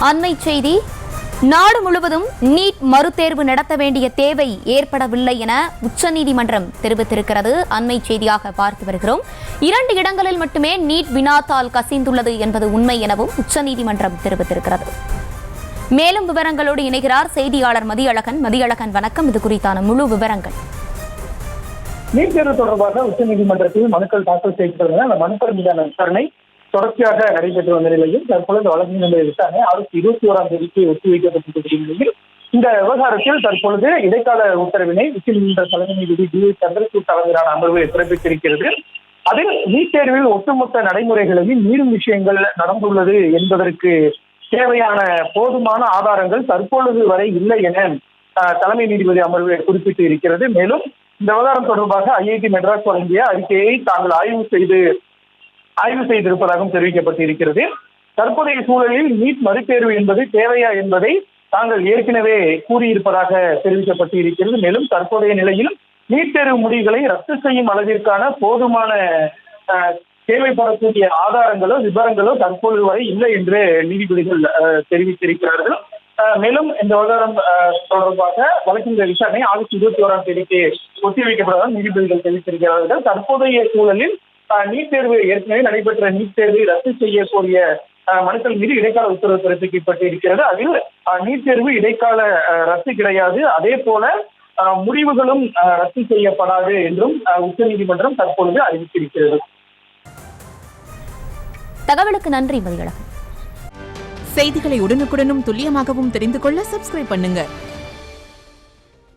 அண்மை செய்தி. நாடு முழுவதும் நீட் மறுதேர்வு நடத்த வேண்டிய தேவை ஏற்படவில்லை என உச்சநீதிமன்றம் தெரிவித்திருக்கிறது. அண்மை செய்தியாக பார்த்து வருகிறோம். 2 இடங்களில் மட்டுமே நீட் வினாத்தாள் கசிந்துள்ளது என்பது உண்மை எனவும் உச்சநீதிமன்றம் தெரிவித்திருக்கிறது. மேலும் விவரங்களோடு இணைகிறார் செய்தியாளர் மதியழகன். மதியழகன், வணக்கம். இது குறித்தான முழு விவரங்கள். நீட் தேர்வு தொடர்பாக உச்சநீதிமன்றத்தில் மனுக்கள் தாக்கல் செய்யப்பட்டுள்ளன. அந்த மனுக்கள் மீதான விசாரணை தொடர்ச்சியாக நடைபெற்று வந்த நிலையில் தற்பொழுது வழக்கினுடைய விசாரணை ஆகஸ்ட் 21ஆம் தேதிக்கு ஒத்திவைக்கப்பட்டிருக்கிற நிலையில் இந்த விவகாரத்தில் தற்பொழுது இடைக்கால உத்தரவினை உச்சநீதிமன்ற தலைமை நீதிபதி டி.ஒய். சந்திரசூட் தலைமையிலான அமர்வு பிறப்பித்திருக்கிறது. அதில் நீட் தேர்வில் ஒட்டுமொத்த நடைமுறைகளையும் மீறும் விஷயங்கள் நடந்துள்ளது என்பதற்கு தேவையான போதுமான ஆதாரங்கள் தற்பொழுது வரை இல்லை என தலைமை நீதிபதி அமர்வு குறிப்பிட்டு இருக்கிறது. மேலும் இந்த விவகாரம் தொடர்பாக ஐஐடி மெட்ராஸ் வழங்கிய அறிக்கையை தாங்கள் ஆய்வு செய்திருப்பதாகவும் தெரிவிக்கப்பட்டிருக்கிறது. தற்போதைய சூழலில் நீட் மறுதேர்வு என்பது தேவையா என்பதை தாங்கள் ஏற்கனவே கூறியிருப்பதாக தெரிவிக்கப்பட்டு இருக்கிறது. மேலும் தற்போதைய நிலையில் நீட் தேர்வு முடிவுகளை ரத்து செய்யும் அளவிற்கான போதுமான தேவைப்படக்கூடிய ஆதாரங்களோ விவரங்களோ தற்போது வரை இல்லை என்று நீதிபதிகள் தெரிவித்திருக்கிறார்கள். மேலும் இந்த விவகாரம் தொடர்பாக வழக்கின் விசாரணை ஆகஸ்ட் 21ஆம் தேதிக்கு ஒத்திவைக்கப்படுவதாக நீதிபதிகள் தெரிவித்திருக்கிறார்கள். தற்போதைய சூழலில் நீட் தேர்வு ஏற்கனவே நடைபெற்ற நீட் தேர்வை ரத்து செய்யக்கூடிய மனுக்கள் மீது இடைக்கால உத்தரவு பிறப்பிக்கப்பட்டு இருக்கிறது. அதில் நீட் தேர்வு இடைக்கால ரத்து கிடையாது, அதே போல முடிவுகளும் ரத்து செய்யப்படாது என்றும் உச்சநீதிமன்றம் தற்பொழுது அறிவித்திருக்கிறது. தகவலுக்கு நன்றி மதியழகன். செய்திகளை உடனுக்குடனும் துல்லியமாகவும் தெரிந்து கொள்ள சப்ஸ்கிரைப் பண்ணுங்க.